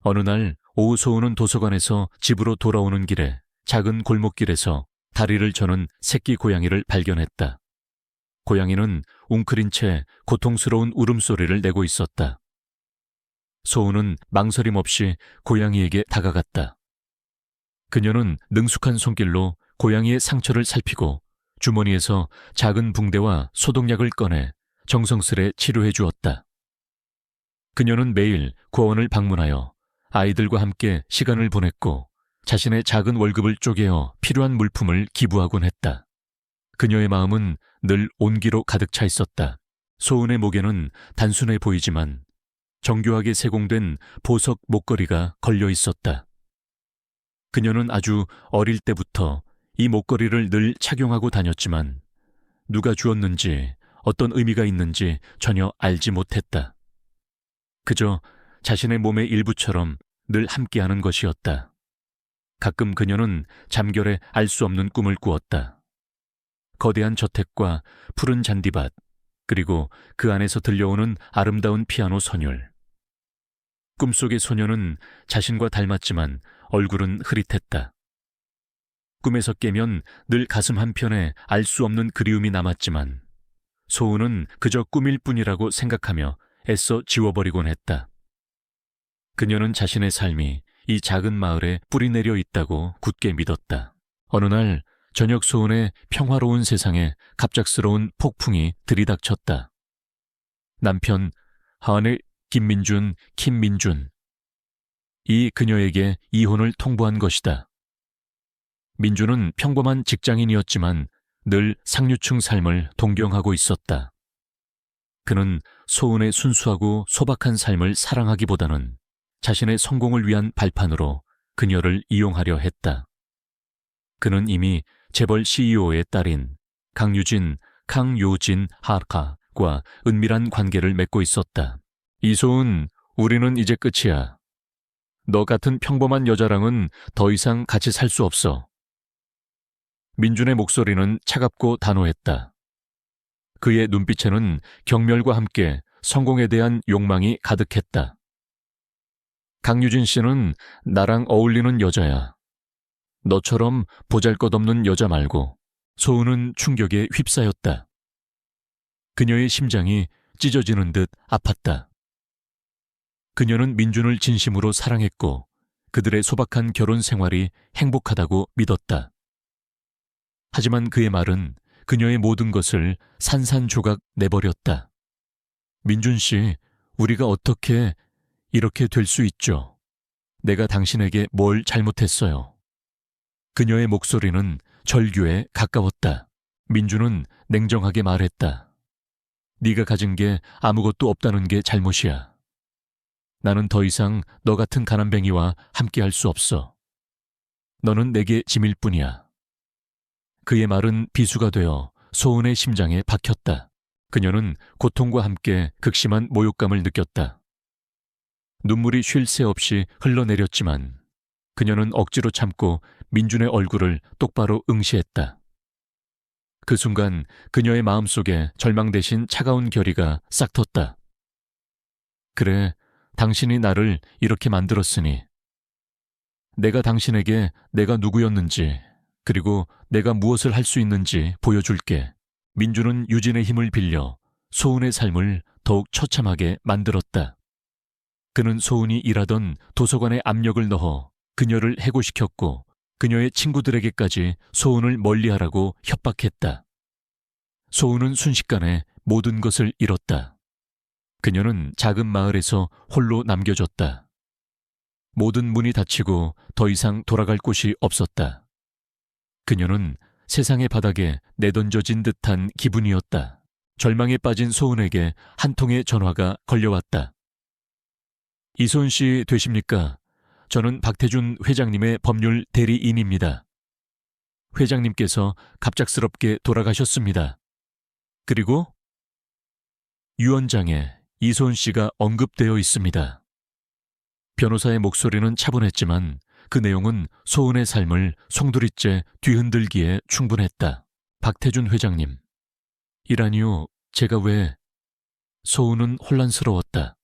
어느 날 오후 소은은 도서관에서 집으로 돌아오는 길에 작은 골목길에서 다리를 저는 새끼 고양이를 발견했다. 고양이는 웅크린 채 고통스러운 울음소리를 내고 있었다. 소은은 망설임 없이 고양이에게 다가갔다. 그녀는 능숙한 손길로 고양이의 상처를 살피고 주머니에서 작은 붕대와 소독약을 꺼내 정성스레 치료해 주었다. 그녀는 매일 고아원을 방문하여 아이들과 함께 시간을 보냈고 자신의 작은 월급을 쪼개어 필요한 물품을 기부하곤 했다. 그녀의 마음은 늘 온기로 가득 차 있었다. 소은의 목에는 단순해 보이지만 정교하게 세공된 보석 목걸이가 걸려 있었다. 그녀는 아주 어릴 때부터 이 목걸이를 늘 착용하고 다녔지만 누가 주었는지 어떤 의미가 있는지 전혀 알지 못했다. 그저 자신의 몸의 일부처럼 늘 함께하는 것이었다. 가끔 그녀는 잠결에 알 수 없는 꿈을 꾸었다. 거대한 저택과 푸른 잔디밭, 그리고 그 안에서 들려오는 아름다운 피아노 선율. 꿈속의 소녀는 자신과 닮았지만 얼굴은 흐릿했다. 꿈에서 깨면 늘 가슴 한편에 알 수 없는 그리움이 남았지만 소은은 그저 꿈일 뿐이라고 생각하며 애써 지워버리곤 했다. 그녀는 자신의 삶이 이 작은 마을에 뿌리내려 있다고 굳게 믿었다. 어느 날 저녁 소은의 평화로운 세상에 갑작스러운 폭풍이 들이닥쳤다. 남편 하은의 김민준, 이 그녀에게 이혼을 통보한 것이다. 민준은 평범한 직장인이었지만 늘 상류층 삶을 동경하고 있었다. 그는 소은의 순수하고 소박한 삶을 사랑하기보다는 자신의 성공을 위한 발판으로 그녀를 이용하려 했다. 그는 이미 재벌 CEO의 딸인 강요진 하카과 은밀한 관계를 맺고 있었다. 이소은, 우리는 이제 끝이야. 너 같은 평범한 여자랑은 더 이상 같이 살 수 없어. 민준의 목소리는 차갑고 단호했다. 그의 눈빛에는 경멸과 함께 성공에 대한 욕망이 가득했다. 강유진 씨는 나랑 어울리는 여자야. 너처럼 보잘것없는 여자 말고. 소은은 충격에 휩싸였다. 그녀의 심장이 찢어지는 듯 아팠다. 그녀는 민준을 진심으로 사랑했고 그들의 소박한 결혼 생활이 행복하다고 믿었다. 하지만 그의 말은 그녀의 모든 것을 산산조각 내버렸다. 민준 씨, 우리가 어떻게 이렇게 될 수 있죠? 내가 당신에게 뭘 잘못했어요? 그녀의 목소리는 절규에 가까웠다. 민준은 냉정하게 말했다. 네가 가진 게 아무것도 없다는 게 잘못이야. 나는 더 이상 너 같은 가난뱅이와 함께할 수 없어. 너는 내게 짐일 뿐이야. 그의 말은 비수가 되어 소은의 심장에 박혔다. 그녀는 고통과 함께 극심한 모욕감을 느꼈다. 눈물이 쉴 새 없이 흘러내렸지만 그녀는 억지로 참고 민준의 얼굴을 똑바로 응시했다. 그 순간 그녀의 마음속에 절망 대신 차가운 결의가 싹 텄다. 그래, 당신이 나를 이렇게 만들었으니 내가 당신에게 내가 누구였는지 그리고 내가 무엇을 할 수 있는지 보여줄게. 민준은 유진의 힘을 빌려 소은의 삶을 더욱 처참하게 만들었다. 그는 소은이 일하던 도서관에 압력을 넣어 그녀를 해고시켰고 그녀의 친구들에게까지 소은을 멀리하라고 협박했다. 소은은 순식간에 모든 것을 잃었다. 그녀는 작은 마을에서 홀로 남겨졌다. 모든 문이 닫히고 더 이상 돌아갈 곳이 없었다. 그녀는 세상의 바닥에 내던져진 듯한 기분이었다. 절망에 빠진 소은에게 한 통의 전화가 걸려왔다. 이소은 씨 되십니까? 저는 박태준 회장님의 법률 대리인입니다. 회장님께서 갑작스럽게 돌아가셨습니다. 그리고 유언장에 이소은 씨가 언급되어 있습니다. 변호사의 목소리는 차분했지만 그 내용은 소은의 삶을 송두리째 뒤흔들기에 충분했다. 박태준 회장님. 이라니요, 제가 왜... 소은은 혼란스러웠다.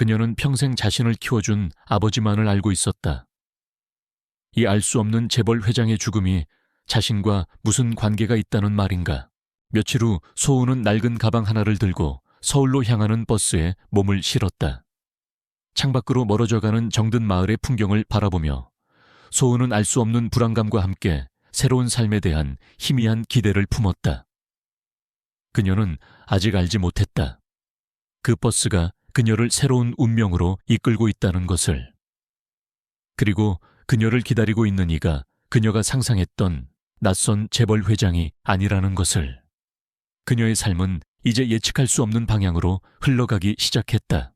그녀는 평생 자신을 키워준 아버지만을 알고 있었다. 이 알 수 없는 재벌 회장의 죽음이 자신과 무슨 관계가 있다는 말인가. 며칠 후 소우는 낡은 가방 하나를 들고 서울로 향하는 버스에 몸을 실었다. 창밖으로 멀어져가는 정든 마을의 풍경을 바라보며 소우는 알 수 없는 불안감과 함께 새로운 삶에 대한 희미한 기대를 품었다. 그녀는 아직 알지 못했다. 그 버스가 그녀를 새로운 운명으로 이끌고 있다는 것을. 그리고 그녀를 기다리고 있는 이가 그녀가 상상했던 낯선 재벌 회장이 아니라는 것을. 그녀의 삶은 이제 예측할 수 없는 방향으로 흘러가기 시작했다.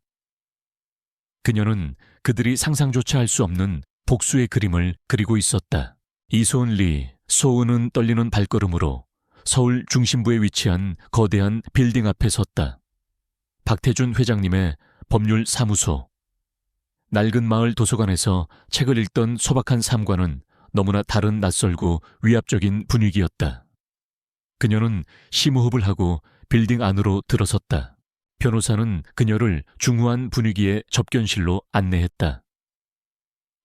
그녀는 그들이 상상조차 할 수 없는 복수의 그림을 그리고 있었다. 이소은 리, 소은은 떨리는 발걸음으로 서울 중심부에 위치한 거대한 빌딩 앞에 섰다. 박태준 회장님의 법률사무소. 낡은 마을 도서관에서 책을 읽던 소박한 삶과는 너무나 다른 낯설고 위압적인 분위기였다. 그녀는 심호흡을 하고 빌딩 안으로 들어섰다. 변호사는 그녀를 중후한 분위기의 접견실로 안내했다.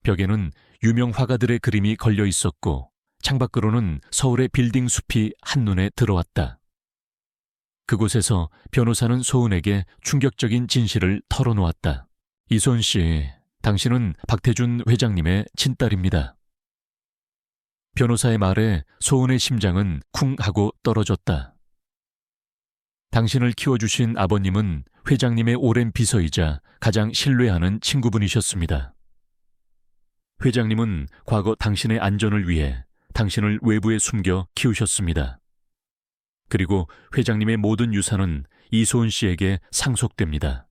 벽에는 유명 화가들의 그림이 걸려 있었고 창밖으로는 서울의 빌딩 숲이 한눈에 들어왔다. 그곳에서 변호사는 소은에게 충격적인 진실을 털어놓았다. 이소은 씨, 당신은 박태준 회장님의 친딸입니다. 변호사의 말에 소은의 심장은 쿵 하고 떨어졌다. 당신을 키워주신 아버님은 회장님의 오랜 비서이자 가장 신뢰하는 친구분이셨습니다. 회장님은 과거 당신의 안전을 위해 당신을 외부에 숨겨 키우셨습니다. 그리고 회장님의 모든 유산은 이소은 씨에게 상속됩니다.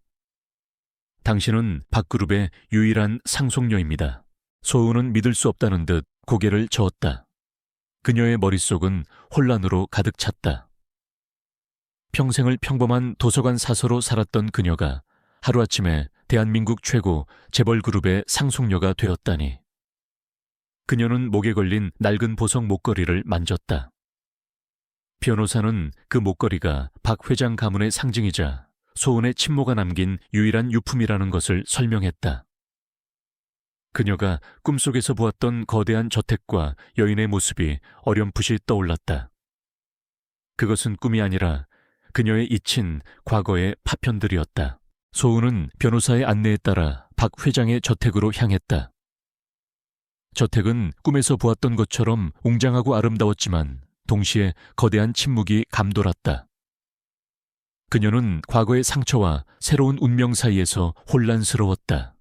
당신은 박그룹의 유일한 상속녀입니다. 소은은 믿을 수 없다는 듯 고개를 저었다. 그녀의 머릿속은 혼란으로 가득 찼다. 평생을 평범한 도서관 사서로 살았던 그녀가 하루아침에 대한민국 최고 재벌그룹의 상속녀가 되었다니. 그녀는 목에 걸린 낡은 보석 목걸이를 만졌다. 변호사는 그 목걸이가 박 회장 가문의 상징이자 소은의 친모가 남긴 유일한 유품이라는 것을 설명했다. 그녀가 꿈속에서 보았던 거대한 저택과 여인의 모습이 어렴풋이 떠올랐다. 그것은 꿈이 아니라 그녀의 잊힌 과거의 파편들이었다. 소은은 변호사의 안내에 따라 박 회장의 저택으로 향했다. 저택은 꿈에서 보았던 것처럼 웅장하고 아름다웠지만 동시에 거대한 침묵이 감돌았다. 그녀는 과거의 상처와 새로운 운명 사이에서 혼란스러웠다.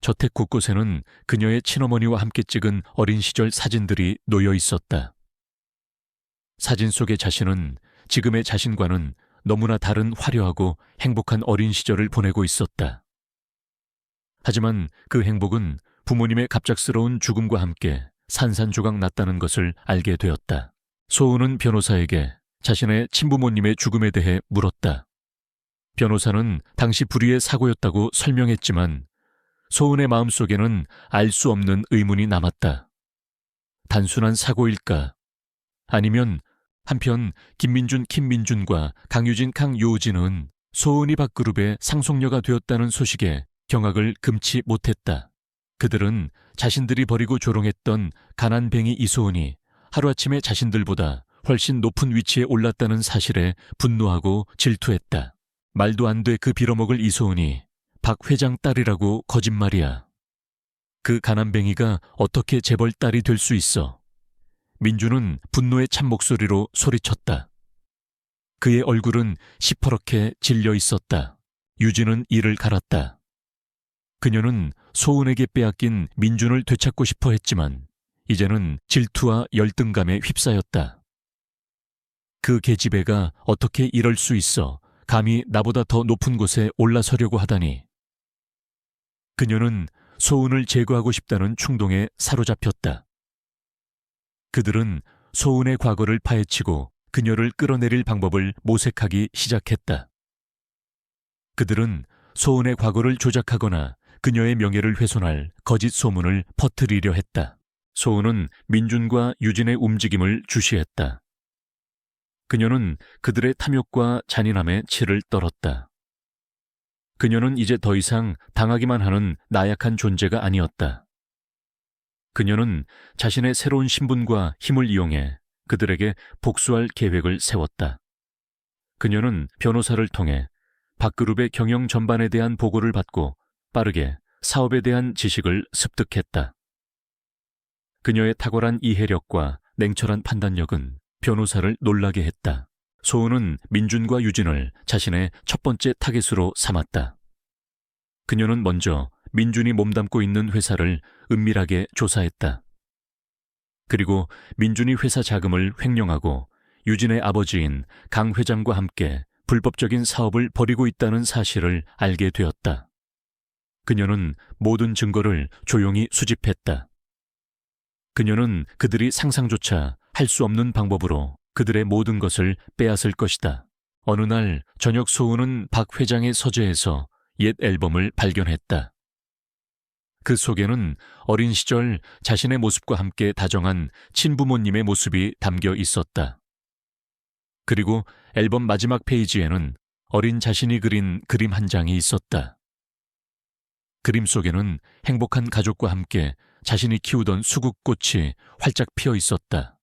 저택 곳곳에는 그녀의 친어머니와 함께 찍은 어린 시절 사진들이 놓여 있었다. 사진 속의 자신은 지금의 자신과는 너무나 다른 화려하고 행복한 어린 시절을 보내고 있었다. 하지만 그 행복은 부모님의 갑작스러운 죽음과 함께 산산조각 났다는 것을 알게 되었다. 소은은 변호사에게 자신의 친부모님의 죽음에 대해 물었다. 변호사는 당시 불의의 사고였다고 설명했지만 소은의 마음속에는 알 수 없는 의문이 남았다. 단순한 사고일까? 아니면 한편 김민준과 강유진 강요진은 소은이 박그룹의 상속녀가 되었다는 소식에 경악을 금치 못했다. 그들은 자신들이 버리고 조롱했던 가난뱅이 이소은이 하루아침에 자신들보다 훨씬 높은 위치에 올랐다는 사실에 분노하고 질투했다. 말도 안 돼 그 빌어먹을 이소은이 박 회장 딸이라고 거짓말이야. 그 가난뱅이가 어떻게 재벌 딸이 될 수 있어? 민주는 분노의 찬 목소리로 소리쳤다. 그의 얼굴은 시퍼렇게 질려 있었다. 유진은 이를 갈았다. 그녀는 소은에게 빼앗긴 민준을 되찾고 싶어 했지만 이제는 질투와 열등감에 휩싸였다. 그 계집애가 어떻게 이럴 수 있어 감히 나보다 더 높은 곳에 올라서려고 하다니. 그녀는 소은을 제거하고 싶다는 충동에 사로잡혔다. 그들은 소은의 과거를 파헤치고 그녀를 끌어내릴 방법을 모색하기 시작했다. 그들은 소은의 과거를 조작하거나 그녀의 명예를 훼손할 거짓 소문을 퍼뜨리려 했다. 소은은 민준과 유진의 움직임을 주시했다. 그녀는 그들의 탐욕과 잔인함에 치를 떨었다. 그녀는 이제 더 이상 당하기만 하는 나약한 존재가 아니었다. 그녀는 자신의 새로운 신분과 힘을 이용해 그들에게 복수할 계획을 세웠다. 그녀는 변호사를 통해 박그룹의 경영 전반에 대한 보고를 받고 빠르게 사업에 대한 지식을 습득했다. 그녀의 탁월한 이해력과 냉철한 판단력은 변호사를 놀라게 했다. 소은은 민준과 유진을 자신의 첫 번째 타겟으로 삼았다. 그녀는 먼저 민준이 몸담고 있는 회사를 은밀하게 조사했다. 그리고 민준이 회사 자금을 횡령하고 유진의 아버지인 강 회장과 함께 불법적인 사업을 벌이고 있다는 사실을 알게 되었다. 그녀는 모든 증거를 조용히 수집했다. 그녀는 그들이 상상조차 할 수 없는 방법으로 그들의 모든 것을 빼앗을 것이다. 어느 날 저녁 소은은 박 회장의 서재에서 옛 앨범을 발견했다. 그 속에는 어린 시절 자신의 모습과 함께 다정한 친부모님의 모습이 담겨 있었다. 그리고 앨범 마지막 페이지에는 어린 자신이 그린 그림 한 장이 있었다. 그림 속에는 행복한 가족과 함께 자신이 키우던 수국꽃이 활짝 피어 있었다.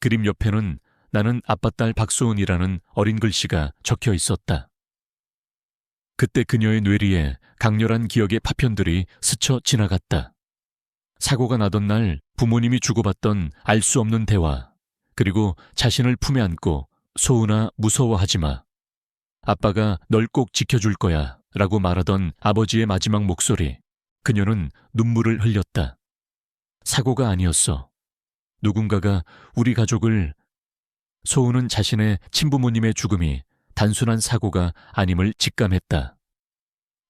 그림 옆에는 나는 아빠 딸 박소은이라는 어린 글씨가 적혀 있었다. 그때 그녀의 뇌리에 강렬한 기억의 파편들이 스쳐 지나갔다. 사고가 나던 날 부모님이 주고받던 알 수 없는 대화, 그리고 자신을 품에 안고 소은아 무서워하지 마. 아빠가 널 꼭 지켜줄 거야 라고 말하던 아버지의 마지막 목소리. 그녀는 눈물을 흘렸다. 사고가 아니었어. 누군가가 우리 가족을... 소은은 자신의 친부모님의 죽음이 단순한 사고가 아님을 직감했다.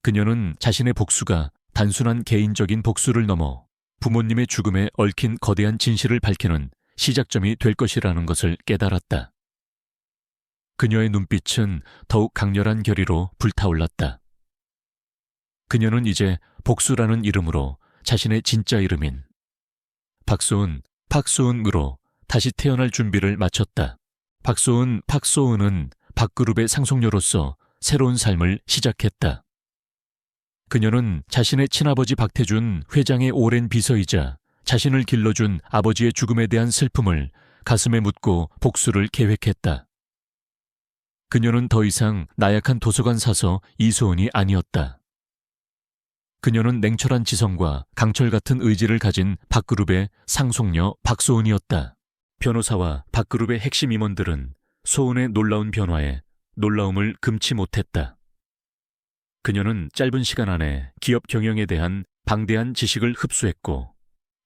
그녀는 자신의 복수가 단순한 개인적인 복수를 넘어 부모님의 죽음에 얽힌 거대한 진실을 밝히는 시작점이 될 것이라는 것을 깨달았다. 그녀의 눈빛은 더욱 강렬한 결의로 불타올랐다. 그녀는 이제 복수라는 이름으로 자신의 진짜 이름인 박소은, 박소은으로 다시 태어날 준비를 마쳤다. 박소은은 박그룹의 상속녀로서 새로운 삶을 시작했다. 그녀는 자신의 친아버지 박태준 회장의 오랜 비서이자 자신을 길러준 아버지의 죽음에 대한 슬픔을 가슴에 묻고 복수를 계획했다. 그녀는 더 이상 나약한 도서관 사서 이소은이 아니었다. 그녀는 냉철한 지성과 강철 같은 의지를 가진 박그룹의 상속녀 박소은이었다. 변호사와 박그룹의 핵심 임원들은 소은의 놀라운 변화에 놀라움을 금치 못했다. 그녀는 짧은 시간 안에 기업 경영에 대한 방대한 지식을 흡수했고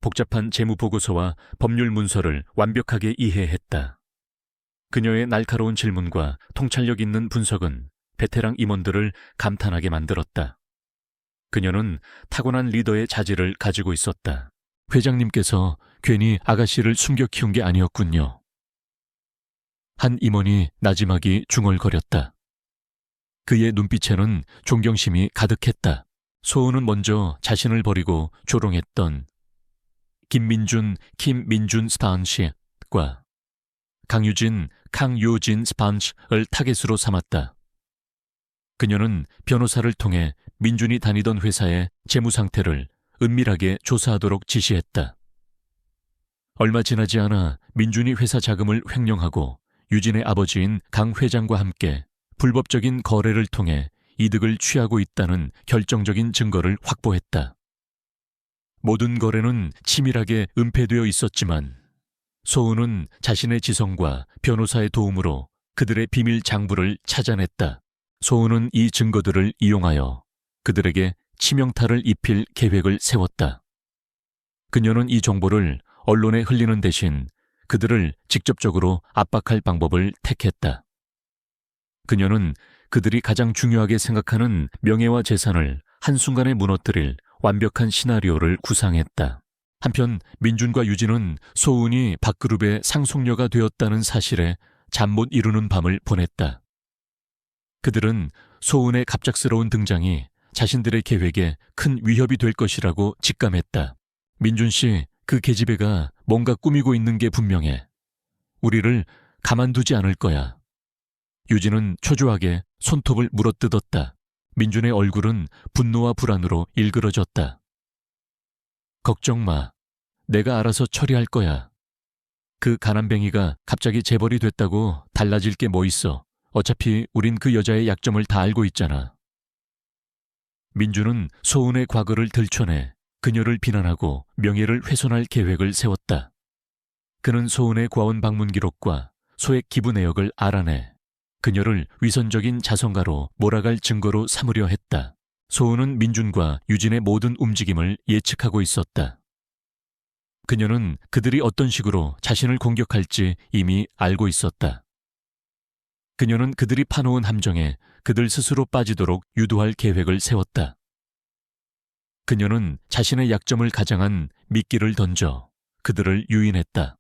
복잡한 재무 보고서와 법률 문서를 완벽하게 이해했다. 그녀의 날카로운 질문과 통찰력 있는 분석은 베테랑 임원들을 감탄하게 만들었다. 그녀는 타고난 리더의 자질을 가지고 있었다. 회장님께서 괜히 아가씨를 숨겨 키운 게 아니었군요. 한 임원이 나지막이 중얼거렸다. 그의 눈빛에는 존경심이 가득했다. 소은은 먼저 자신을 버리고 조롱했던 김민준 스판시과 강유진 스판시를 타겟으로 삼았다. 그녀는 변호사를 통해 민준이 다니던 회사의 재무 상태를 은밀하게 조사하도록 지시했다. 얼마 지나지 않아 민준이 회사 자금을 횡령하고 유진의 아버지인 강 회장과 함께 불법적인 거래를 통해 이득을 취하고 있다는 결정적인 증거를 확보했다. 모든 거래는 치밀하게 은폐되어 있었지만 소은은 자신의 지성과 변호사의 도움으로 그들의 비밀 장부를 찾아냈다. 소은은 이 증거들을 이용하여 그들에게 치명타를 입힐 계획을 세웠다. 그녀는 이 정보를 언론에 흘리는 대신 그들을 직접적으로 압박할 방법을 택했다. 그녀는 그들이 가장 중요하게 생각하는 명예와 재산을 한순간에 무너뜨릴 완벽한 시나리오를 구상했다. 한편 민준과 유진은 소은이 박그룹의 상속녀가 되었다는 사실에 잠 못 이루는 밤을 보냈다. 그들은 소은의 갑작스러운 등장이 자신들의 계획에 큰 위협이 될 것이라고 직감했다. 민준 씨, 그 계집애가 뭔가 꾸미고 있는 게 분명해. 우리를 가만두지 않을 거야. 유진은 초조하게 손톱을 물어뜯었다. 민준의 얼굴은 분노와 불안으로 일그러졌다. 걱정 마. 내가 알아서 처리할 거야. 그 가난뱅이가 갑자기 재벌이 됐다고 달라질 게 뭐 있어. 어차피 우린 그 여자의 약점을 다 알고 있잖아. 민준은 소은의 과거를 들춰내 그녀를 비난하고 명예를 훼손할 계획을 세웠다. 그는 소은의 과원 방문 기록과 소액 기부 내역을 알아내 그녀를 위선적인 자선가로 몰아갈 증거로 삼으려 했다. 소은은 민준과 유진의 모든 움직임을 예측하고 있었다. 그녀는 그들이 어떤 식으로 자신을 공격할지 이미 알고 있었다. 그녀는 그들이 파놓은 함정에 그들 스스로 빠지도록 유도할 계획을 세웠다. 그녀는 자신의 약점을 가장한 미끼를 던져 그들을 유인했다.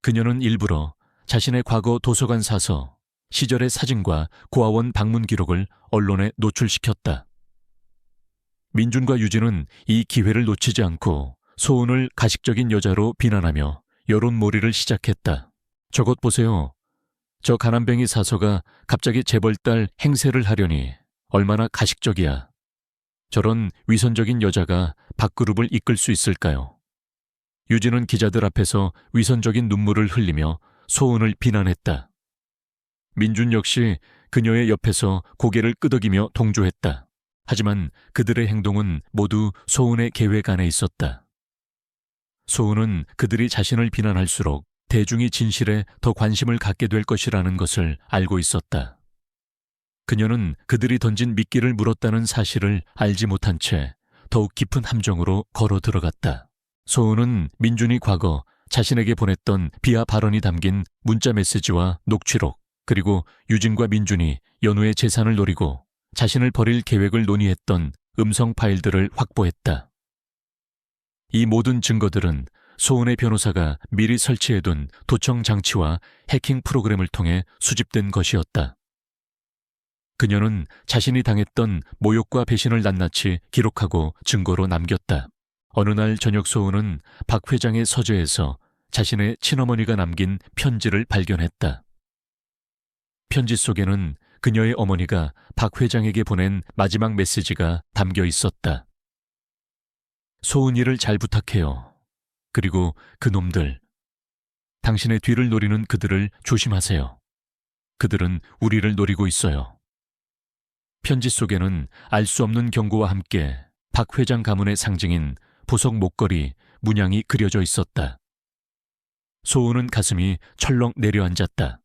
그녀는 일부러 자신의 과거 도서관 사서, 시절의 사진과 고아원 방문 기록을 언론에 노출시켰다. 민준과 유진은 이 기회를 놓치지 않고 소은을 가식적인 여자로 비난하며 여론몰이를 시작했다. 저것 보세요. 저 가난뱅이 사서가 갑자기 재벌딸 행세를 하려니 얼마나 가식적이야. 저런 위선적인 여자가 밥그룹을 이끌 수 있을까요? 유진은 기자들 앞에서 위선적인 눈물을 흘리며 소은을 비난했다. 민준 역시 그녀의 옆에서 고개를 끄덕이며 동조했다. 하지만 그들의 행동은 모두 소은의 계획 안에 있었다. 소은은 그들이 자신을 비난할수록 대중이 진실에 더 관심을 갖게 될 것이라는 것을 알고 있었다. 그녀는 그들이 던진 미끼를 물었다는 사실을 알지 못한 채 더욱 깊은 함정으로 걸어 들어갔다. 소은은 민준이 과거 자신에게 보냈던 비하 발언이 담긴 문자 메시지와 녹취록, 그리고 유진과 민준이 연우의 재산을 노리고 자신을 버릴 계획을 논의했던 음성 파일들을 확보했다. 이 모든 증거들은 소은의 변호사가 미리 설치해둔 도청 장치와 해킹 프로그램을 통해 수집된 것이었다. 그녀는 자신이 당했던 모욕과 배신을 낱낱이 기록하고 증거로 남겼다. 어느 날 저녁 소은은 박 회장의 서재에서 자신의 친어머니가 남긴 편지를 발견했다. 편지 속에는 그녀의 어머니가 박 회장에게 보낸 마지막 메시지가 담겨 있었다. 소은이를 잘 부탁해요. 그리고 그놈들. 당신의 뒤를 노리는 그들을 조심하세요. 그들은 우리를 노리고 있어요. 편지 속에는 알 수 없는 경고와 함께 박 회장 가문의 상징인 보석 목걸이, 문양이 그려져 있었다. 소은은 가슴이 철렁 내려앉았다.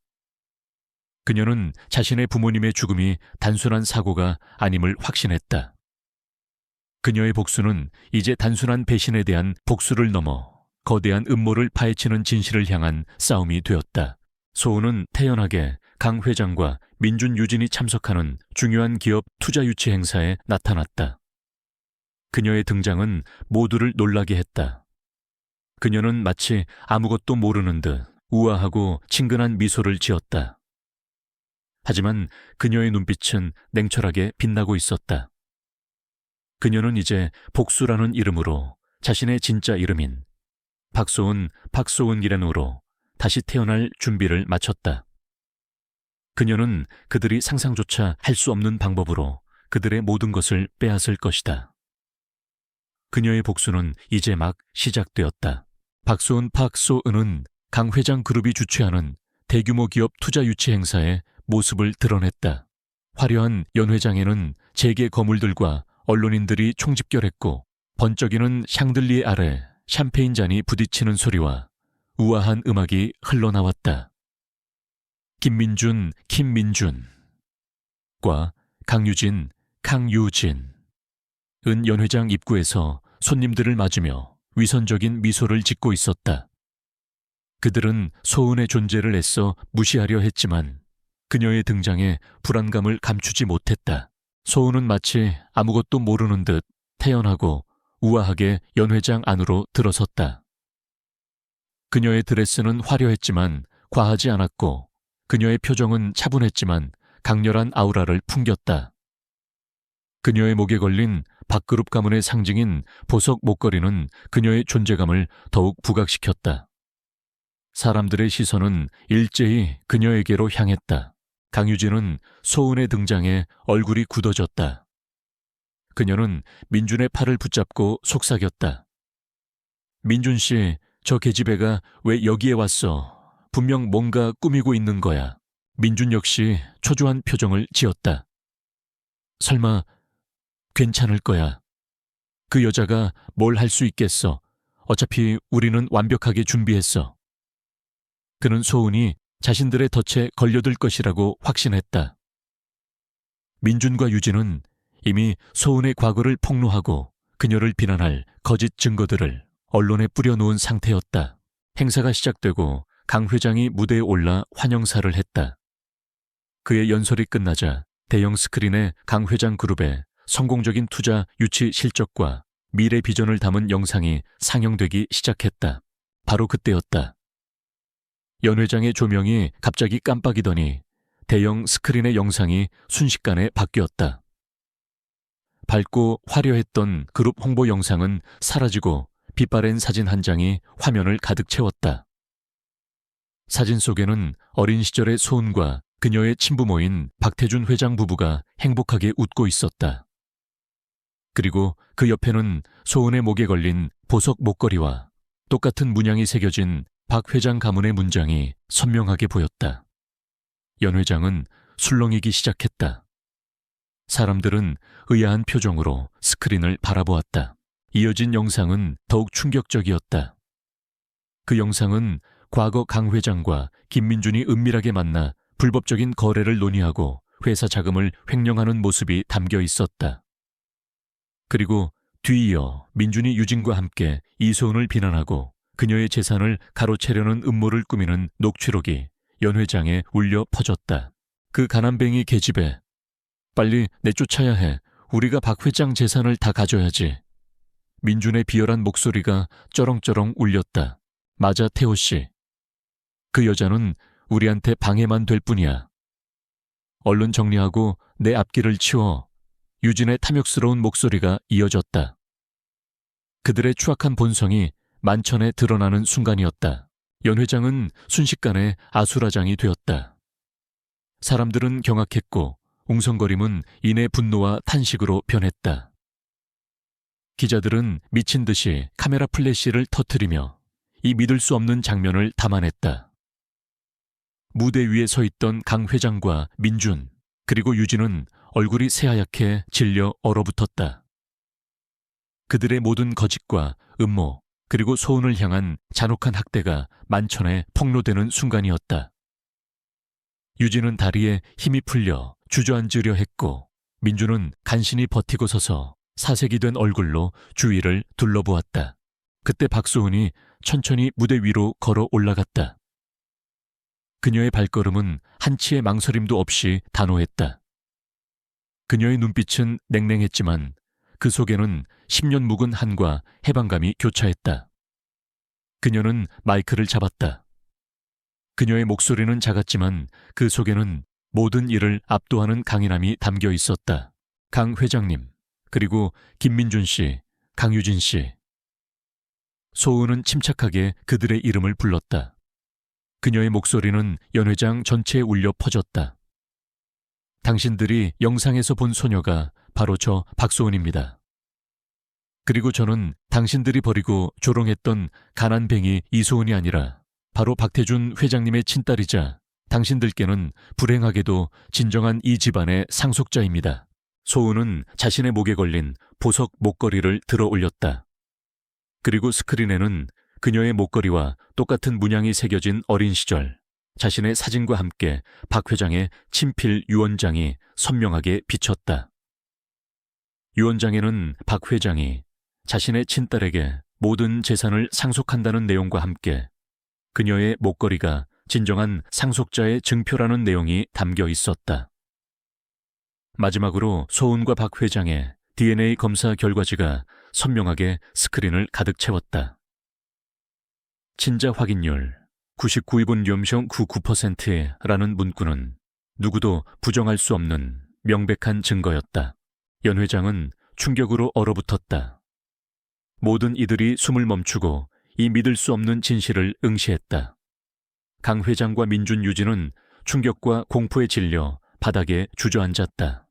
그녀는 자신의 부모님의 죽음이 단순한 사고가 아님을 확신했다. 그녀의 복수는 이제 단순한 배신에 대한 복수를 넘어 거대한 음모를 파헤치는 진실을 향한 싸움이 되었다. 소은은 태연하게 강 회장과 민준 유진이 참석하는 중요한 기업 투자 유치 행사에 나타났다. 그녀의 등장은 모두를 놀라게 했다. 그녀는 마치 아무것도 모르는 듯 우아하고 친근한 미소를 지었다. 하지만 그녀의 눈빛은 냉철하게 빛나고 있었다. 그녀는 이제 복수라는 이름으로 자신의 진짜 이름인 박소은이라는으로 다시 태어날 준비를 마쳤다. 그녀는 그들이 상상조차 할 수 없는 방법으로 그들의 모든 것을 빼앗을 것이다. 그녀의 복수는 이제 막 시작되었다. 박소은은 강 회장 그룹이 주최하는 대규모 기업 투자 유치 행사에 모습을 드러냈다. 화려한 연회장에는 재계 거물들과 언론인들이 총집결했고 번쩍이는 샹들리에 아래 샴페인 잔이 부딪히는 소리와 우아한 음악이 흘러나왔다. 김민준과 강유진, 강유진. 은 연회장 입구에서 손님들을 맞으며 위선적인 미소를 짓고 있었다. 그들은 소은의 존재를 애써 무시하려 했지만 그녀의 등장에 불안감을 감추지 못했다. 소은은 마치 아무것도 모르는 듯 태연하고 우아하게 연회장 안으로 들어섰다. 그녀의 드레스는 화려했지만 과하지 않았고 그녀의 표정은 차분했지만 강렬한 아우라를 풍겼다. 그녀의 목에 걸린 박그룹 가문의 상징인 보석 목걸이는 그녀의 존재감을 더욱 부각시켰다. 사람들의 시선은 일제히 그녀에게로 향했다. 강유진은 소은의 등장에 얼굴이 굳어졌다. 그녀는 민준의 팔을 붙잡고 속삭였다. 민준 씨, 저 계집애가 왜 여기에 왔어? 분명 뭔가 꾸미고 있는 거야. 민준 역시 초조한 표정을 지었다. 설마 괜찮을 거야. 그 여자가 뭘 할 수 있겠어. 어차피 우리는 완벽하게 준비했어. 그는 소은이 자신들의 덫에 걸려들 것이라고 확신했다. 민준과 유진은 이미 소은의 과거를 폭로하고 그녀를 비난할 거짓 증거들을 언론에 뿌려놓은 상태였다. 행사가 시작되고 강 회장이 무대에 올라 환영사를 했다. 그의 연설이 끝나자 대형 스크린에 강 회장 그룹의 성공적인 투자 유치 실적과 미래 비전을 담은 영상이 상영되기 시작했다. 바로 그때였다. 연 회장의 조명이 갑자기 깜빡이더니 대형 스크린의 영상이 순식간에 바뀌었다. 밝고 화려했던 그룹 홍보 영상은 사라지고 빛바랜 사진 한 장이 화면을 가득 채웠다. 사진 속에는 어린 시절의 소은과 그녀의 친부모인 박태준 회장 부부가 행복하게 웃고 있었다. 그리고 그 옆에는 소은의 목에 걸린 보석 목걸이와 똑같은 문양이 새겨진 박 회장 가문의 문장이 선명하게 보였다. 연 회장은 술렁이기 시작했다. 사람들은 의아한 표정으로 스크린을 바라보았다. 이어진 영상은 더욱 충격적이었다. 그 영상은 과거 강 회장과 김민준이 은밀하게 만나 불법적인 거래를 논의하고 회사 자금을 횡령하는 모습이 담겨 있었다. 그리고 뒤이어 민준이 유진과 함께 이소은을 비난하고 그녀의 재산을 가로채려는 음모를 꾸미는 녹취록이 연 회장에 울려 퍼졌다. 그 가난뱅이 계집애. 빨리 내쫓아야 해. 우리가 박 회장 재산을 다 가져야지. 민준의 비열한 목소리가 쩌렁쩌렁 울렸다. 맞아, 태호 씨. 그 여자는 우리한테 방해만 될 뿐이야. 얼른 정리하고 내 앞길을 치워. 유진의 탐욕스러운 목소리가 이어졌다. 그들의 추악한 본성이 만천에 드러나는 순간이었다. 연 회장은 순식간에 아수라장이 되었다. 사람들은 경악했고 웅성거림은 이내 분노와 탄식으로 변했다. 기자들은 미친 듯이 카메라 플래시를 터뜨리며 이 믿을 수 없는 장면을 담아냈다. 무대 위에 서 있던 강 회장과 민준, 그리고 유진은 얼굴이 새하얗게 질려 얼어붙었다. 그들의 모든 거짓과 음모, 그리고 소은을 향한 잔혹한 학대가 만천에 폭로되는 순간이었다. 유진은 다리에 힘이 풀려 주저앉으려 했고 민준은 간신히 버티고 서서 사색이 된 얼굴로 주위를 둘러보았다. 그때 박소은이 천천히 무대 위로 걸어 올라갔다. 그녀의 발걸음은 한치의 망설임도 없이 단호했다. 그녀의 눈빛은 냉랭했지만 그 속에는 10년 묵은 한과 해방감이 교차했다. 그녀는 마이크를 잡았다. 그녀의 목소리는 작았지만 그 속에는 모든 일을 압도하는 강인함이 담겨 있었다. 강 회장님, 그리고 김민준 씨, 강유진 씨. 소은은 침착하게 그들의 이름을 불렀다. 그녀의 목소리는 연 회장 전체에 울려 퍼졌다. 당신들이 영상에서 본 소녀가 바로 저 박소은입니다. 그리고 저는 당신들이 버리고 조롱했던 가난뱅이 이소은이 아니라 바로 박태준 회장님의 친딸이자 당신들께는 불행하게도 진정한 이 집안의 상속자입니다. 소은은 자신의 목에 걸린 보석 목걸이를 들어 올렸다. 그리고 스크린에는 그녀의 목걸이와 똑같은 문양이 새겨진 어린 시절, 자신의 사진과 함께 박 회장의 친필 유언장이 선명하게 비쳤다. 유언장에는 박 회장이 자신의 친딸에게 모든 재산을 상속한다는 내용과 함께 그녀의 목걸이가 진정한 상속자의 증표라는 내용이 담겨 있었다. 마지막으로 소은과 박 회장의 DNA 검사 결과지가 선명하게 스크린을 가득 채웠다. 친자 확인율 99.99%라는 문구는 누구도 부정할 수 없는 명백한 증거였다. 연 회장은 충격으로 얼어붙었다. 모든 이들이 숨을 멈추고 이 믿을 수 없는 진실을 응시했다. 강 회장과 민준 유진은 충격과 공포에 질려 바닥에 주저앉았다.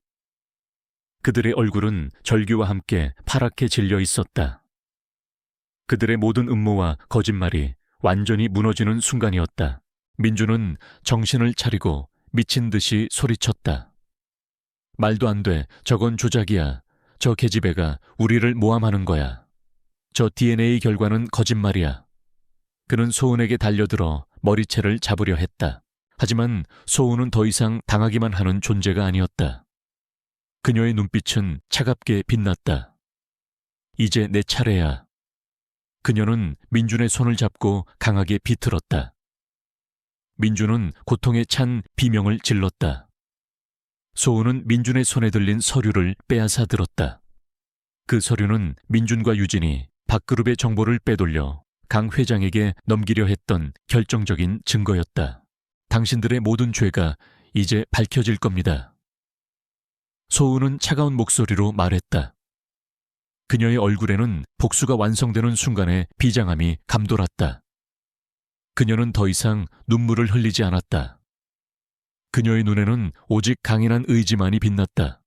그들의 얼굴은 절규와 함께 파랗게 질려 있었다. 그들의 모든 음모와 거짓말이 완전히 무너지는 순간이었다. 민주는 정신을 차리고 미친 듯이 소리쳤다. 말도 안 돼. 저건 조작이야. 저 계집애가 우리를 모함하는 거야. 저 DNA 결과는 거짓말이야. 그는 소은에게 달려들어 머리채를 잡으려 했다. 하지만 소은은 더 이상 당하기만 하는 존재가 아니었다. 그녀의 눈빛은 차갑게 빛났다. 이제 내 차례야. 그녀는 민준의 손을 잡고 강하게 비틀었다. 민준은 고통에 찬 비명을 질렀다. 소은은 민준의 손에 들린 서류를 빼앗아 들었다. 그 서류는 민준과 유진이 박그룹의 정보를 빼돌려 강 회장에게 넘기려 했던 결정적인 증거였다. 당신들의 모든 죄가 이제 밝혀질 겁니다. 소은은 차가운 목소리로 말했다. 그녀의 얼굴에는 복수가 완성되는 순간의 비장함이 감돌았다. 그녀는 더 이상 눈물을 흘리지 않았다. 그녀의 눈에는 오직 강인한 의지만이 빛났다.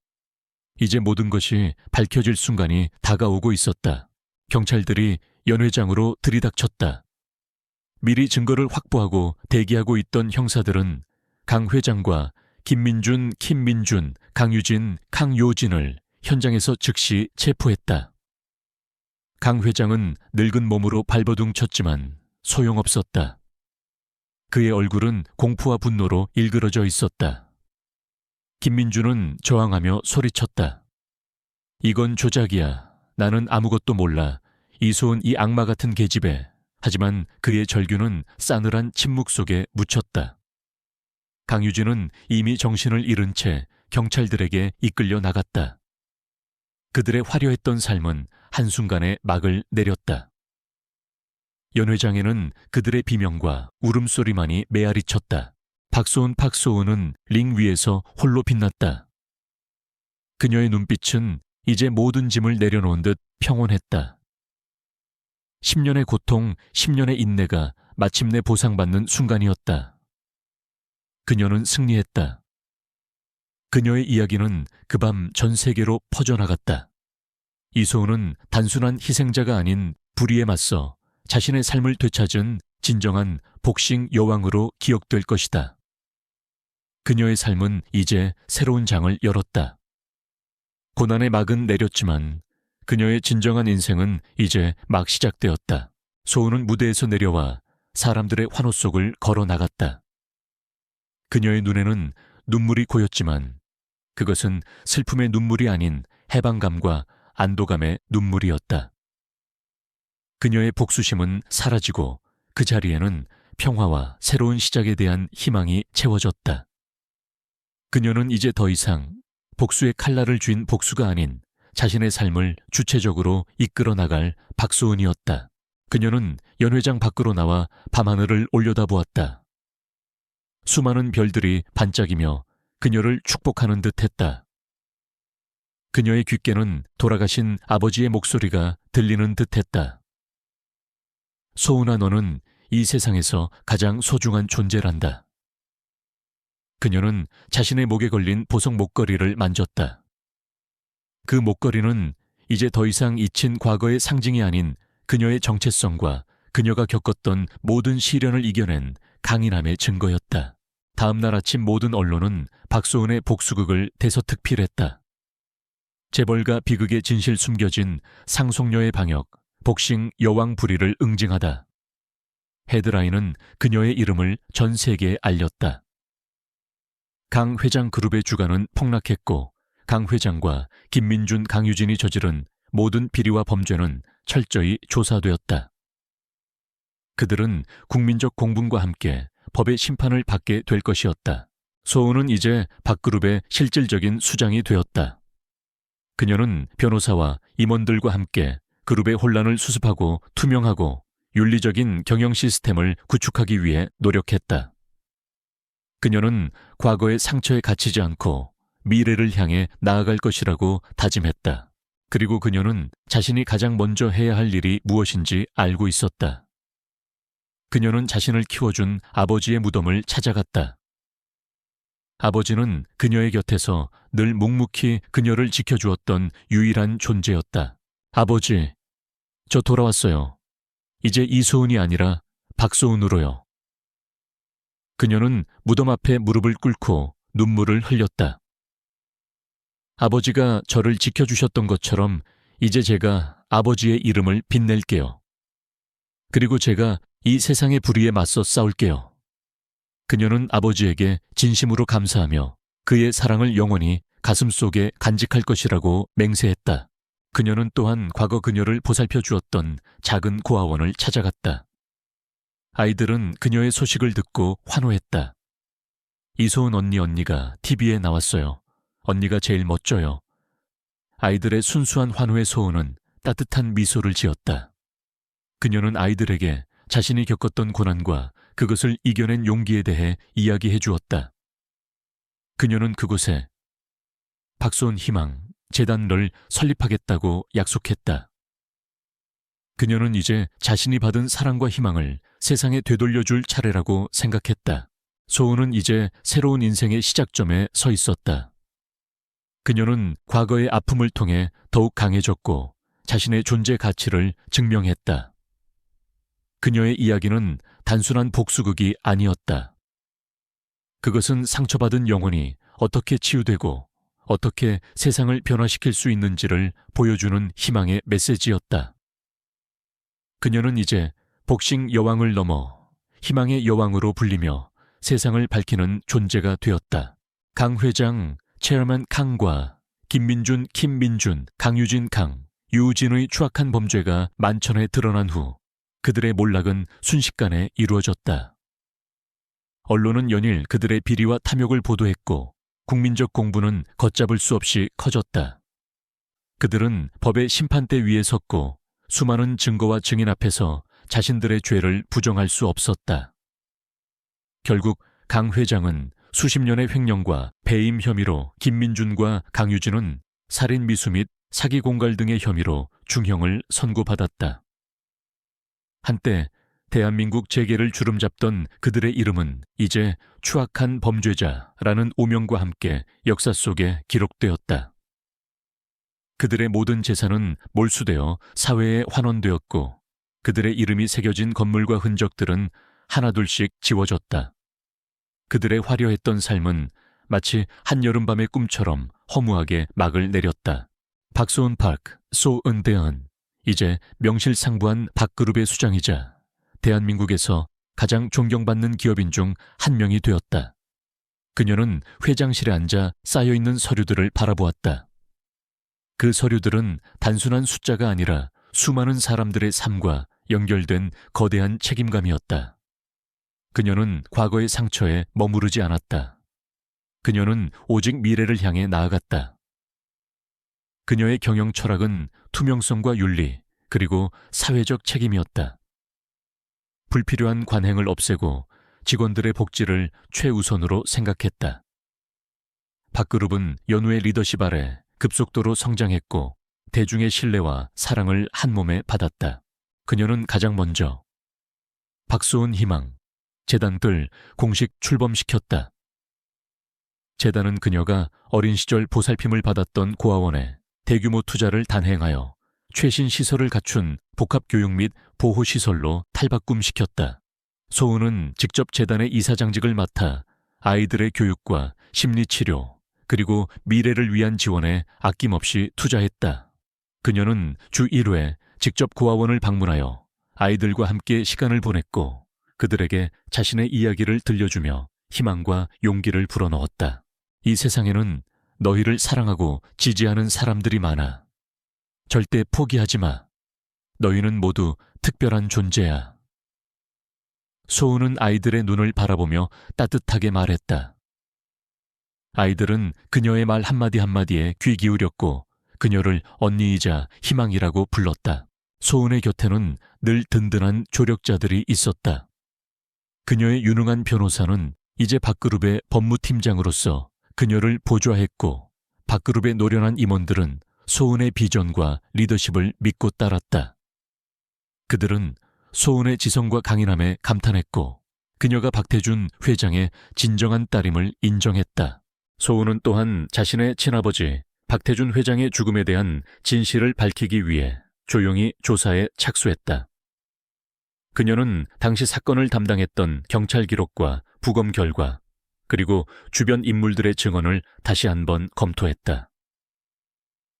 이제 모든 것이 밝혀질 순간이 다가오고 있었다. 경찰들이 연 회장으로 들이닥쳤다. 미리 증거를 확보하고 대기하고 있던 형사들은 강 회장과 김민준, 김민준, 강유진, 강요진을 현장에서 즉시 체포했다. 강 회장은 늙은 몸으로 발버둥 쳤지만 소용없었다. 그의 얼굴은 공포와 분노로 일그러져 있었다. 김민준은 저항하며 소리쳤다. 이건 조작이야. 나는 아무것도 몰라. 이소은 이 악마 같은 계집애. 하지만 그의 절규는 싸늘한 침묵 속에 묻혔다. 강유진은 이미 정신을 잃은 채 경찰들에게 이끌려 나갔다. 그들의 화려했던 삶은 한순간에 막을 내렸다. 연 회장에는 그들의 비명과 울음소리만이 메아리쳤다. 박소은은 링 위에서 홀로 빛났다. 그녀의 눈빛은 이제 모든 짐을 내려놓은 듯 평온했다. 10년의 고통, 10년의 인내가 마침내 보상받는 순간이었다. 그녀는 승리했다. 그녀의 이야기는 그 밤 전 세계로 퍼져나갔다. 이소은은 단순한 희생자가 아닌 불의에 맞서 자신의 삶을 되찾은 진정한 복싱 여왕으로 기억될 것이다. 그녀의 삶은 이제 새로운 장을 열었다. 고난의 막은 내렸지만 그녀의 진정한 인생은 이제 막 시작되었다. 소은은 무대에서 내려와 사람들의 환호 속을 걸어 나갔다. 그녀의 눈에는 눈물이 고였지만 그것은 슬픔의 눈물이 아닌 해방감과 안도감의 눈물이었다. 그녀의 복수심은 사라지고 그 자리에는 평화와 새로운 시작에 대한 희망이 채워졌다. 그녀는 이제 더 이상 복수의 칼날을 쥔 복수가 아닌 자신의 삶을 주체적으로 이끌어 나갈 박소은이었다. 그녀는 연 회장 밖으로 나와 밤하늘을 올려다보았다. 수많은 별들이 반짝이며 그녀를 축복하는 듯했다. 그녀의 귓께는 돌아가신 아버지의 목소리가 들리는 듯했다. 소은아, 너는 이 세상에서 가장 소중한 존재란다. 그녀는 자신의 목에 걸린 보석 목걸이를 만졌다. 그 목걸이는 이제 더 이상 잊힌 과거의 상징이 아닌 그녀의 정체성과 그녀가 겪었던 모든 시련을 이겨낸 강인함의 증거였다. 다음 날 아침 모든 언론은 박소은의 복수극을 대서특필했다. 재벌가 비극의 진실 숨겨진 상속녀의 방역, 복싱 여왕 불의를 응징하다. 헤드라인은 그녀의 이름을 전 세계에 알렸다. 강 회장 그룹의 주가는 폭락했고 강 회장과 김민준, 강유진이 저지른 모든 비리와 범죄는 철저히 조사되었다. 그들은 국민적 공분과 함께 법의 심판을 받게 될 것이었다. 소은은 이제 박그룹의 실질적인 수장이 되었다. 그녀는 변호사와 임원들과 함께 그룹의 혼란을 수습하고 투명하고 윤리적인 경영 시스템을 구축하기 위해 노력했다. 그녀는 과거의 상처에 갇히지 않고 미래를 향해 나아갈 것이라고 다짐했다. 그리고 그녀는 자신이 가장 먼저 해야 할 일이 무엇인지 알고 있었다. 그녀는 자신을 키워준 아버지의 무덤을 찾아갔다. 아버지는 그녀의 곁에서 늘 묵묵히 그녀를 지켜주었던 유일한 존재였다. 아버지, 저 돌아왔어요. 이제 이소은이 아니라 박소은으로요. 그녀는 무덤 앞에 무릎을 꿇고 눈물을 흘렸다. 아버지가 저를 지켜주셨던 것처럼 이제 제가 아버지의 이름을 빛낼게요. 그리고 제가 이 세상의 불의에 맞서 싸울게요. 그녀는 아버지에게 진심으로 감사하며 그의 사랑을 영원히 가슴속에 간직할 것이라고 맹세했다. 그녀는 또한 과거 그녀를 보살펴 주었던 작은 고아원을 찾아갔다. 아이들은 그녀의 소식을 듣고 환호했다. 이소은 언니가 TV에 나왔어요. 언니가 제일 멋져요. 아이들의 순수한 환호의 소은은 따뜻한 미소를 지었다. 그녀는 아이들에게 자신이 겪었던 고난과 그것을 이겨낸 용기에 대해 이야기해 주었다. 그녀는 그곳에 박소은 희망 재단을 설립하겠다고 약속했다. 그녀는 이제 자신이 받은 사랑과 희망을 세상에 되돌려줄 차례라고 생각했다. 소은은 이제 새로운 인생의 시작점에 서 있었다. 그녀는 과거의 아픔을 통해 더욱 강해졌고 자신의 존재 가치를 증명했다. 그녀의 이야기는 단순한 복수극이 아니었다. 그것은 상처받은 영혼이 어떻게 치유되고 어떻게 세상을 변화시킬 수 있는지를 보여주는 희망의 메시지였다. 그녀는 이제 복싱 여왕을 넘어 희망의 여왕으로 불리며 세상을 밝히는 존재가 되었다. 강 회장, 체어맨 캉과 김민준, 김민준, 강유진 강, 유진의 추악한 범죄가 만천에 드러난 후 그들의 몰락은 순식간에 이루어졌다. 언론은 연일 그들의 비리와 탐욕을 보도했고 국민적 공분은 걷잡을 수 없이 커졌다. 그들은 법의 심판대 위에 섰고 수많은 증거와 증인 앞에서 자신들의 죄를 부정할 수 없었다. 결국 강 회장은 수십 년의 횡령과 배임 혐의로 김민준과 강유진은 살인 미수 및 사기 공갈 등의 혐의로 중형을 선고받았다. 한때 대한민국 재계를 주름잡던 그들의 이름은 이제 추악한 범죄자라는 오명과 함께 역사 속에 기록되었다. 그들의 모든 재산은 몰수되어 사회에 환원되었고 그들의 이름이 새겨진 건물과 흔적들은 하나둘씩 지워졌다. 그들의 화려했던 삶은 마치 한여름밤의 꿈처럼 허무하게 막을 내렸다. 박소은 파크, 소은대은 이제 명실상부한 박그룹의 수장이자 대한민국에서 가장 존경받는 기업인 중 한 명이 되었다. 그녀는 회장실에 앉아 쌓여있는 서류들을 바라보았다. 그 서류들은 단순한 숫자가 아니라 수많은 사람들의 삶과 연결된 거대한 책임감이었다. 그녀는 과거의 상처에 머무르지 않았다. 그녀는 오직 미래를 향해 나아갔다. 그녀의 경영 철학은 투명성과 윤리, 그리고 사회적 책임이었다. 불필요한 관행을 없애고 직원들의 복지를 최우선으로 생각했다. 박그룹은 연우의 리더십 아래 급속도로 성장했고 대중의 신뢰와 사랑을 한 몸에 받았다. 그녀는 가장 먼저 박소은 희망, 재단을 공식 출범시켰다. 재단은 그녀가 어린 시절 보살핌을 받았던 고아원에 대규모 투자를 단행하여 최신 시설을 갖춘 복합교육 및 보호시설로 탈바꿈시켰다. 소은은 직접 재단의 이사장직을 맡아 아이들의 교육과 심리치료, 그리고 미래를 위한 지원에 아낌없이 투자했다. 그녀는 주 1회 직접 고아원을 방문하여 아이들과 함께 시간을 보냈고 그들에게 자신의 이야기를 들려주며 희망과 용기를 불어넣었다. 이 세상에는 너희를 사랑하고 지지하는 사람들이 많아. 절대 포기하지 마. 너희는 모두 특별한 존재야. 소은은 아이들의 눈을 바라보며 따뜻하게 말했다. 아이들은 그녀의 말 한마디 한마디에 귀 기울였고 그녀를 언니이자 희망이라고 불렀다. 소은의 곁에는 늘 든든한 조력자들이 있었다. 그녀의 유능한 변호사는 이제 박그룹의 법무팀장으로서 그녀를 보좌했고 박그룹의 노련한 임원들은 소은의 비전과 리더십을 믿고 따랐다. 그들은 소은의 지성과 강인함에 감탄했고 그녀가 박태준 회장의 진정한 딸임을 인정했다. 소은은 또한 자신의 친아버지 박태준 회장의 죽음에 대한 진실을 밝히기 위해 조용히 조사에 착수했다. 그녀는 당시 사건을 담당했던 경찰 기록과 부검 결과, 그리고 주변 인물들의 증언을 다시 한번 검토했다.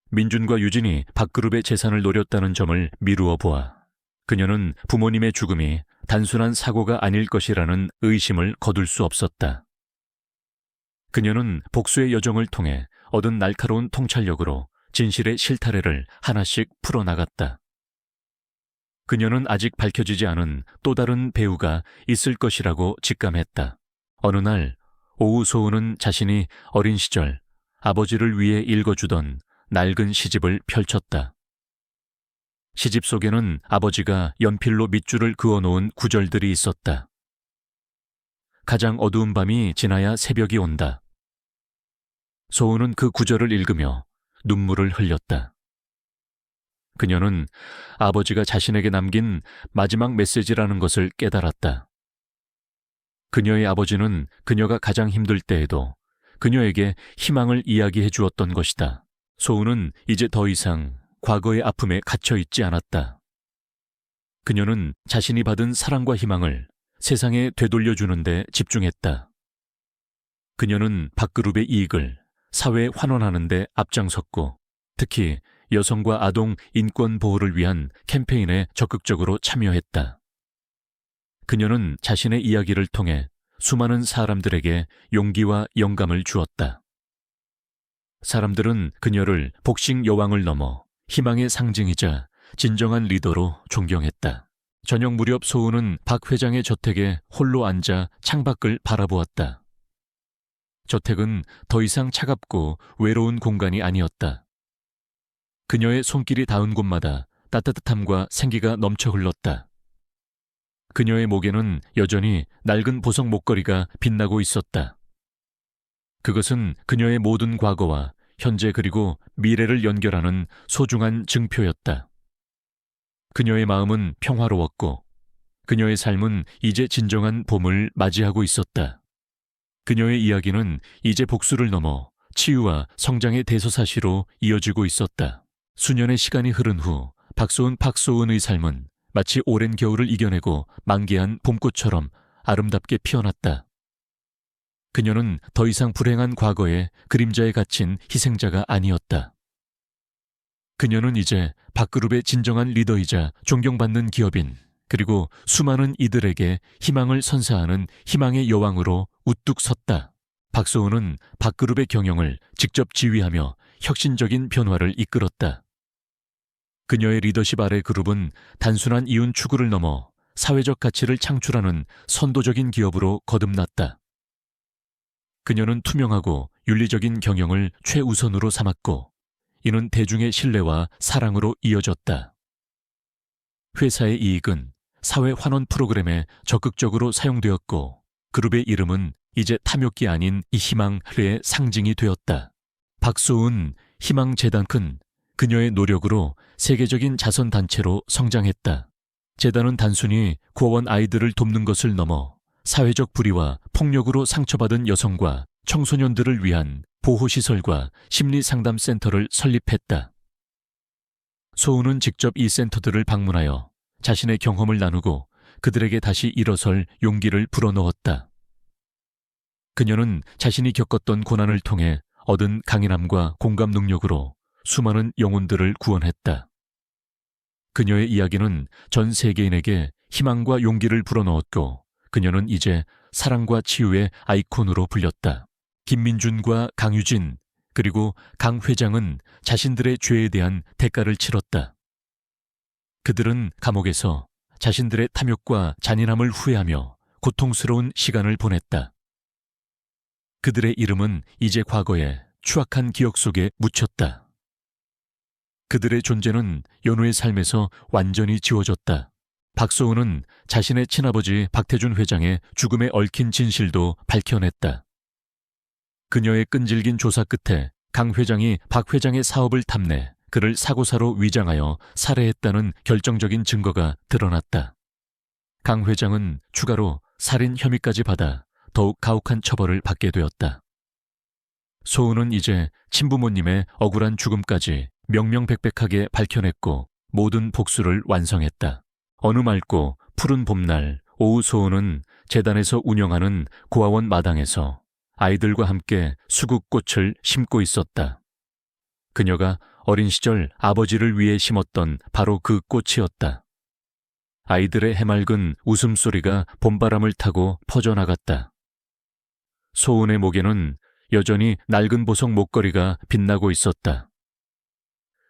민준과 유진이 박그룹의 재산을 노렸다는 점을 미루어 보아 그녀는 부모님의 죽음이 단순한 사고가 아닐 것이라는 의심을 거둘 수 없었다. 그녀는 복수의 여정을 통해 얻은 날카로운 통찰력으로 진실의 실타래를 하나씩 풀어나갔다. 그녀는 아직 밝혀지지 않은 또 다른 배우가 있을 것이라고 직감했다. 어느 날 오후 소은은 자신이 어린 시절 아버지를 위해 읽어주던 낡은 시집을 펼쳤다. 시집 속에는 아버지가 연필로 밑줄을 그어놓은 구절들이 있었다. 가장 어두운 밤이 지나야 새벽이 온다. 소은은 그 구절을 읽으며 눈물을 흘렸다. 그녀는 아버지가 자신에게 남긴 마지막 메시지라는 것을 깨달았다. 그녀의 아버지는 그녀가 가장 힘들 때에도 그녀에게 희망을 이야기해 주었던 것이다. 소은은 이제 더 이상 과거의 아픔에 갇혀 있지 않았다. 그녀는 자신이 받은 사랑과 희망을 세상에 되돌려주는 데 집중했다. 그녀는 박그룹의 이익을 사회에 환원하는 데 앞장섰고, 특히 여성과 아동 인권 보호를 위한 캠페인에 적극적으로 참여했다. 그녀는 자신의 이야기를 통해 수많은 사람들에게 용기와 영감을 주었다. 사람들은 그녀를 복싱 여왕을 넘어 희망의 상징이자 진정한 리더로 존경했다. 저녁 무렵 소은은 박 회장의 저택에 홀로 앉아 창밖을 바라보았다. 저택은 더 이상 차갑고 외로운 공간이 아니었다. 그녀의 손길이 닿은 곳마다 따뜻함과 생기가 넘쳐 흘렀다. 그녀의 목에는 여전히 낡은 보석 목걸이가 빛나고 있었다. 그것은 그녀의 모든 과거와 현재 그리고 미래를 연결하는 소중한 증표였다. 그녀의 마음은 평화로웠고 그녀의 삶은 이제 진정한 봄을 맞이하고 있었다. 그녀의 이야기는 이제 복수를 넘어 치유와 성장의 대서사시로 이어지고 있었다. 수년의 시간이 흐른 후 박소은의 삶은 마치 오랜 겨울을 이겨내고 만개한 봄꽃처럼 아름답게 피어났다. 그녀는 더 이상 불행한 과거의 그림자에 갇힌 희생자가 아니었다. 그녀는 이제 박그룹의 진정한 리더이자 존경받는 기업인, 그리고 수많은 이들에게 희망을 선사하는 희망의 여왕으로 우뚝 섰다. 박소은은 박그룹의 경영을 직접 지휘하며 혁신적인 변화를 이끌었다. 그녀의 리더십 아래 그룹은 단순한 이윤 추구를 넘어 사회적 가치를 창출하는 선도적인 기업으로 거듭났다. 그녀는 투명하고 윤리적인 경영을 최우선으로 삼았고, 이는 대중의 신뢰와 사랑으로 이어졌다. 회사의 이익은 사회 환원 프로그램에 적극적으로 사용되었고, 그룹의 이름은 이제 탐욕이 아닌 이 희망의 상징이 되었다. 박소은 희망재단은 그녀의 노력으로 세계적인 자선단체로 성장했다. 재단은 단순히 고아원 아이들을 돕는 것을 넘어 사회적 불의와 폭력으로 상처받은 여성과 청소년들을 위한 보호시설과 심리상담센터를 설립했다. 소은은 직접 이 센터들을 방문하여 자신의 경험을 나누고 그들에게 다시 일어설 용기를 불어넣었다. 그녀는 자신이 겪었던 고난을 통해 얻은 강인함과 공감 능력으로 수많은 영혼들을 구원했다. 그녀의 이야기는 전 세계인에게 희망과 용기를 불어넣었고, 그녀는 이제 사랑과 치유의 아이콘으로 불렸다. 김민준과 강유진, 그리고 강 회장은 자신들의 죄에 대한 대가를 치렀다. 그들은 감옥에서 자신들의 탐욕과 잔인함을 후회하며 고통스러운 시간을 보냈다. 그들의 이름은 이제 과거의 추악한 기억 속에 묻혔다. 그들의 존재는 연우의 삶에서 완전히 지워졌다. 박소은은 자신의 친아버지 박태준 회장의 죽음에 얽힌 진실도 밝혀냈다. 그녀의 끈질긴 조사 끝에 강 회장이 박 회장의 사업을 탐내 그를 사고사로 위장하여 살해했다는 결정적인 증거가 드러났다. 강 회장은 추가로 살인 혐의까지 받아 더욱 가혹한 처벌을 받게 되었다. 소은은 이제 친부모님의 억울한 죽음까지 명명백백하게 밝혀냈고 모든 복수를 완성했다. 어느 맑고 푸른 봄날 오후 소은은 재단에서 운영하는 고아원 마당에서 아이들과 함께 수국꽃을 심고 있었다. 그녀가 어린 시절 아버지를 위해 심었던 바로 그 꽃이었다. 아이들의 해맑은 웃음소리가 봄바람을 타고 퍼져나갔다. 소은의 목에는 여전히 낡은 보석 목걸이가 빛나고 있었다.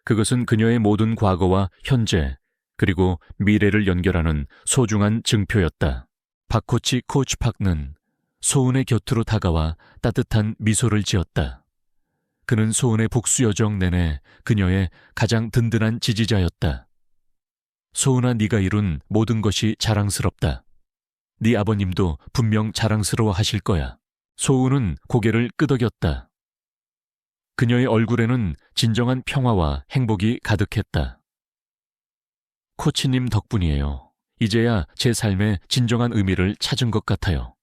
그것은 그녀의 모든 과거와 현재, 그리고 미래를 연결하는 소중한 증표였다. 박코치 코치팍는 소은의 곁으로 다가와 따뜻한 미소를 지었다. 그는 소은의 복수 여정 내내 그녀의 가장 든든한 지지자였다. 소은아, 네가 이룬 모든 것이 자랑스럽다. 네 아버님도 분명 자랑스러워 하실 거야. 소은은 고개를 끄덕였다. 그녀의 얼굴에는 진정한 평화와 행복이 가득했다. 코치님 덕분이에요. 이제야 제 삶의 진정한 의미를 찾은 것 같아요.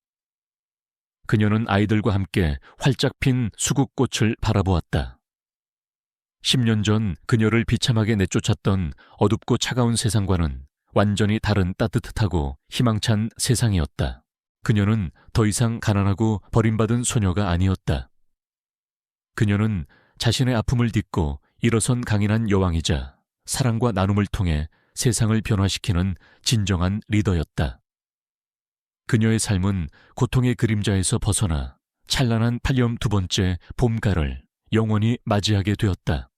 그녀는 아이들과 함께 활짝 핀 수국꽃을 바라보았다. 10년 전 그녀를 비참하게 내쫓았던 어둡고 차가운 세상과는 완전히 다른 따뜻하고 희망찬 세상이었다. 그녀는 더 이상 가난하고 버림받은 소녀가 아니었다. 그녀는 자신의 아픔을 딛고 일어선 강인한 여왕이자 사랑과 나눔을 통해 세상을 변화시키는 진정한 리더였다. 그녀의 삶은 고통의 그림자에서 벗어나 찬란한 팔년 두 번째 봄가를 영원히 맞이하게 되었다.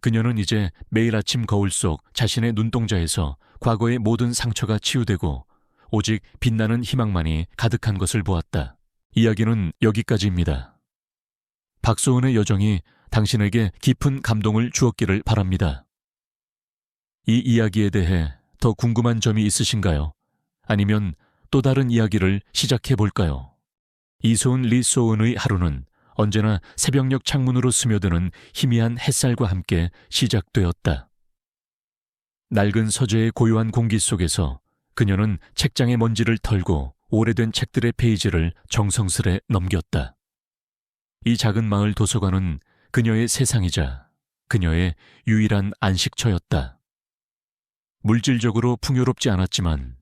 그녀는 이제 매일 아침 거울 속 자신의 눈동자에서 과거의 모든 상처가 치유되고 오직 빛나는 희망만이 가득한 것을 보았다. 이야기는 여기까지입니다. 박소은의 여정이 당신에게 깊은 감동을 주었기를 바랍니다. 이 이야기에 대해 더 궁금한 점이 있으신가요? 아니면 또 다른 이야기를 시작해 볼까요? 이소은 리소은의 하루는 언제나 새벽녘 창문으로 스며드는 희미한 햇살과 함께 시작되었다. 낡은 서재의 고요한 공기 속에서 그녀는 책장의 먼지를 털고 오래된 책들의 페이지를 정성스레 넘겼다. 이 작은 마을 도서관은 그녀의 세상이자 그녀의 유일한 안식처였다. 물질적으로 풍요롭지 않았지만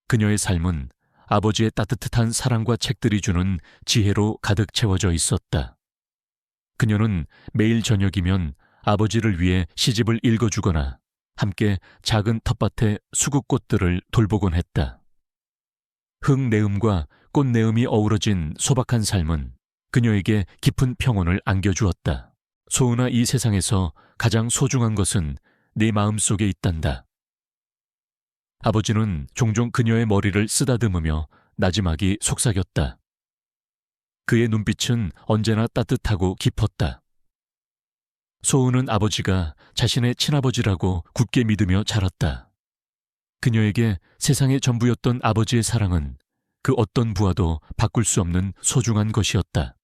그녀의 삶은 아버지의 따뜻한 사랑과 책들이 주는 지혜로 가득 채워져 있었다. 그녀는 매일 저녁이면 아버지를 위해 시집을 읽어주거나 함께 작은 텃밭의 수국꽃들을 돌보곤 했다. 흙내음과 꽃내음이 어우러진 소박한 삶은 그녀에게 깊은 평온을 안겨주었다. 소은아, 이 세상에서 가장 소중한 것은 네 마음속에 있단다. 아버지는 종종 그녀의 머리를 쓰다듬으며 나지막이 속삭였다. 그의 눈빛은 언제나 따뜻하고 깊었다. 소은은 아버지가 자신의 친아버지라고 굳게 믿으며 자랐다. 그녀에게 세상의 전부였던 아버지의 사랑은 그 어떤 부하도 바꿀 수 없는 소중한 것이었다.